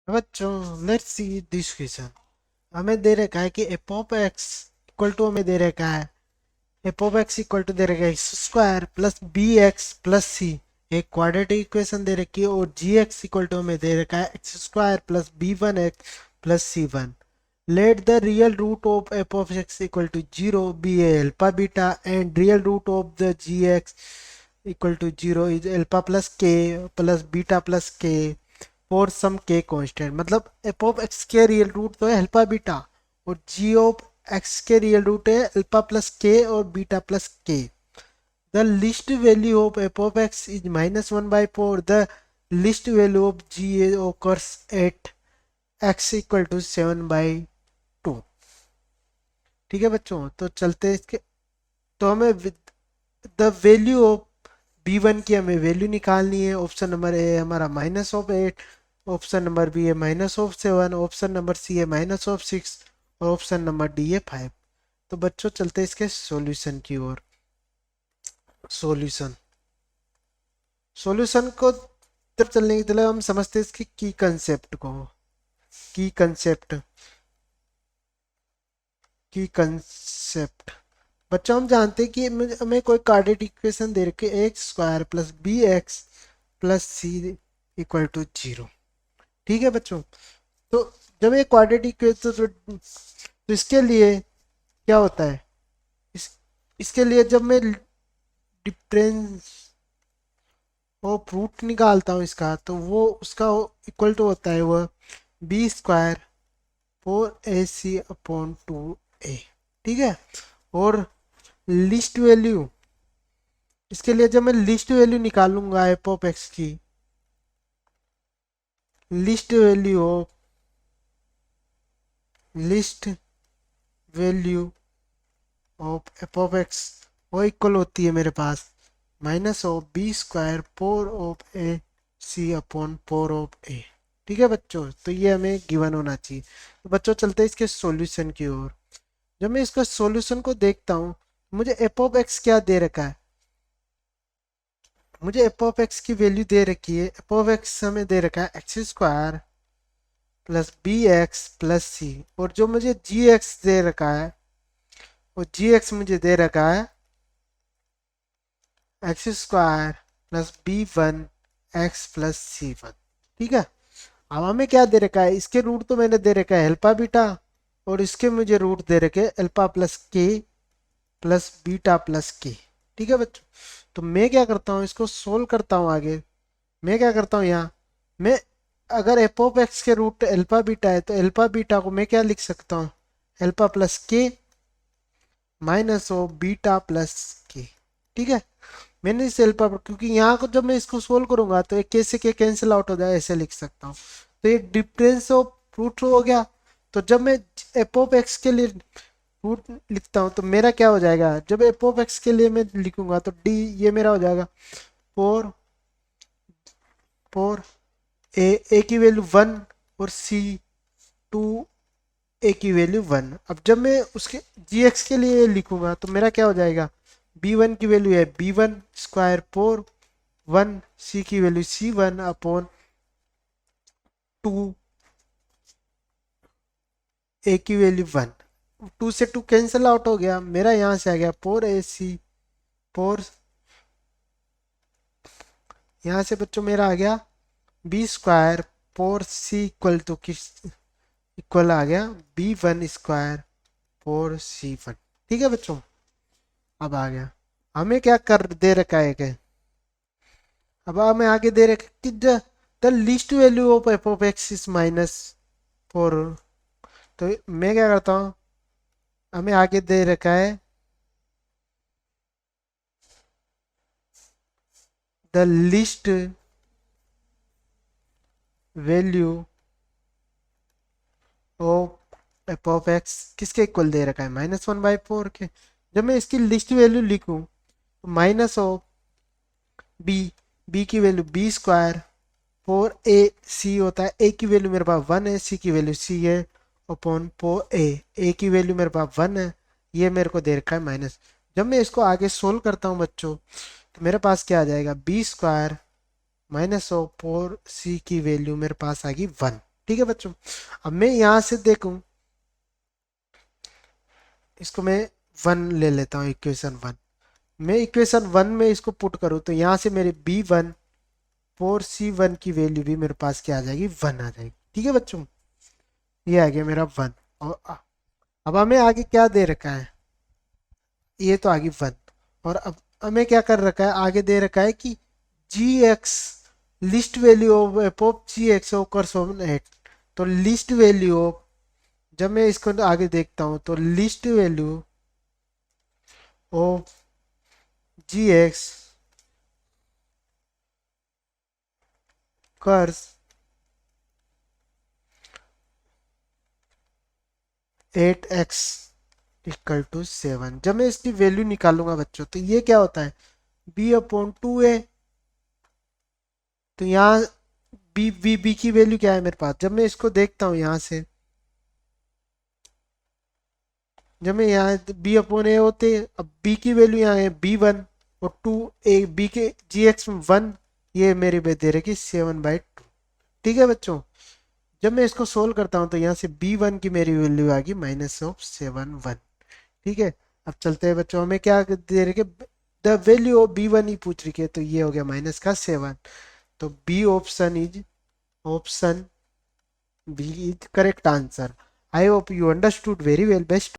बच्चों let's see this question. हमें दे रखा है कि F of x equal to, हमें दे रखा है F of x equal to दे रखा है x square plus B x plus C. एक क्वाड्रेटिक इक्वेशन दे रखी है और जी एक्स इक्वल टू हमें दे रखा है x square plus B one x plus C one. Let the real root of F of x equal to zero be a alpha beta and real root of the g x equal to zero is alpha plus beta plus k for some k constant. मतलब f of x के real root तो है alpha beta और g of x के real root है alpha plus के और beta plus k. The least value of F of x is -1/4। The least value of g occurs at x equal to 7/2। ठीक है बच्चों, तो चलते हैं इसके। तो हमें the value of B one की हमें वैल्यू निकालनी है। ऑप्शन नंबर ए है हमारा -8, ऑप्शन नंबर बी है -7, ऑप्शन नंबर सी है -6 और ऑप्शन नंबर डी है 5। तो बच्चों चलते हैं इसके सॉल्यूशन की ओर। सॉल्यूशन सॉल्यूशन को तरफ चलने के पहले हम समझते हैं इसकी की कंसेप्ट को। की कंसेप्ट की कंसेप्ट बच्चों हम जानते हैं कि हमें कोई कार्डिक इक्वेशन दे रखी है x square plus B x plus c equal to 0। ठीक है बच्चों, तो जब ये क्वाड्रेटिक इक्वेशन तो इसके लिए क्या होता है, इसके लिए जब मैं डिफरेंस और रूट निकालता हूँ इसका, तो वो उसका इक्वल टू होता है वह बी स्क्वायर 4ac/2a। ठीक है, और लिस्ट वैल्यू, इसके लिए जब मैं लिस्ट वैल्यू निकालूंगा एफ ऑफ एक्स की, list value of list value of F of x वो इक्वल होती है मेरे पास -b²4/4 ठीक है बच्चों, तो ये हमें गिवन होना चाहिए। तो बच्चों चलते हैं इसके सॉल्यूशन की ओर। जब मैं इसका सॉल्यूशन को देखता हूँ, मुझे एफ ऑफ एक्स क्या दे रखा है, मुझे एफ ऑफ एक्स की वैल्यू दे रखी है। एफ ऑफ एक्स हमें दे रखा है x square plus B x plus C, और जो मुझे जी एक्स दे रखा है वो जी एक्स मुझे दे रखा है x square plus B one x plus सी वन। ठीक है, अब हमें क्या दे रखा है, इसके रूट तो मैंने दे रखा है अल्फा बीटा और इसके मुझे रूट दे रखे अल्फा प्लस के प्लस बीटा प्लस के। ठीक है बच्चों, तो मैं क्या करता हूँ, इसको सोल्व करता हूँ आगे। मैं क्या करता हूँ यहाँ, मैं अगर एफ ऑफ एक्स के रूट अल्फा बीटा है तो अल्फा बीटा को मैं क्या लिख सकता हूँ, अल्फा प्लस के माइनस ऑफ बीटा प्लस के। ठीक है, मैंने इस अल्फा पर, क्योंकि यहाँ को जब मैं इसको सोल्व करूंगा तो एक कैसे के कैंसिल आउट हो जाए ऐसे लिख सकता हूँ। तो ये डिफरेंस ऑफ रूट हो गया। तो जब मैं एफ ऑफ एक्स के लिए रूट लिखता हूँ तो मेरा क्या हो जाएगा, जब एफ ऑफ एक्स के लिए मैं लिखूंगा तो डी ये मेरा हो जाएगा 4 ए की वैल्यू 1 और सी 2 ए की वैल्यू 1। अब जब मैं उसके जी एक्स के लिए लिखूंगा तो मेरा क्या हो जाएगा, बी वन की वैल्यू है बी वन स्क्वायर 4 1, सी की वैल्यू C1/2, ए की वैल्यू 1। 2 से 2 कैंसिल आउट हो गया, मेरा यहाँ से आ गया 4 यहाँ से बच्चों मेरा आ गया b²4c इक्वल टू किस इक्वल आ गया b1² 4c1। ठीक है बच्चों, अब आ गया हमें क्या कर दे रखा है कि अब हमें आगे दे रखा कि the least value of F of x is -4। तो मैं क्या करता हूँ, हमें आगे दे रखा है the least value of F of x किसके इक्वल दे रखा है -1/4 के। जब मैं इसकी लिस्ट वैल्यू लिखूं तो माइनस ऑफ बी की वैल्यू b²4ac होता है। ए की वैल्यू मेरे पास 1 है, सी की वैल्यू c है अपॉन 4a। ए की वैल्यू मेरे पास 1 है, ये मेरे को दे रखा है माइनस। जब मैं इसको आगे सोल्व करता हूँ बच्चों तो मेरे पास क्या आ जाएगा b² -4c की वैल्यू मेरे पास आ गई 1। ठीक है बच्चों। अब मैं यहाँ से देखूं, इसको मैं वन ले लेता हूँ, इक्वेशन वन। मैं इक्वेशन वन में इसको पुट करूँ तो यहाँ से मेरी बी वन फोर सी वन की वैल्यू भी मेरे पास क्या आ जाएगी, वन आ जाएगी। ठीक है बच्चों, ये आ गया मेरा वन। और अब हमें आगे क्या दे रखा है, ये तो आगे वन। और अब हमें क्या कर रखा है, आगे दे रखा है कि G X least value of F of G X occurs on at. तो लिस्ट वैल्यू ऑफ, जब मैं इसको आगे देखता हूँ तो least value of G X occurs at x equal to seven. जब मैं इसकी वैल्यू निकालूंगा बच्चों तो ये क्या होता है, बी अपॉन टू ए। तो यहाँ बी की वैल्यू क्या है मेरे पास, जब मैं इसको देखता हूँ यहाँ से, जब मैं यहाँ बी अपॉन ए होते, अब बी की वैल्यू यहाँ है बी वन और टू, ए बी के जी एक्स में वन, ये मेरी दे रही सेवन बाई टू। ठीक है बच्चों, जब मैं इसको सोल्व करता हूँ तो यहाँ से बी वन की मेरी वैल्यू आ गई माइनस ऑफ सेवन वन। ठीक है, अब चलते हैं बच्चों, हमें क्या दे रहे, the value of B one ही पूछ रही है, तो ये हो गया माइनस का सेवन। तो B option is, option B is correct answer. I hope you understood very well best.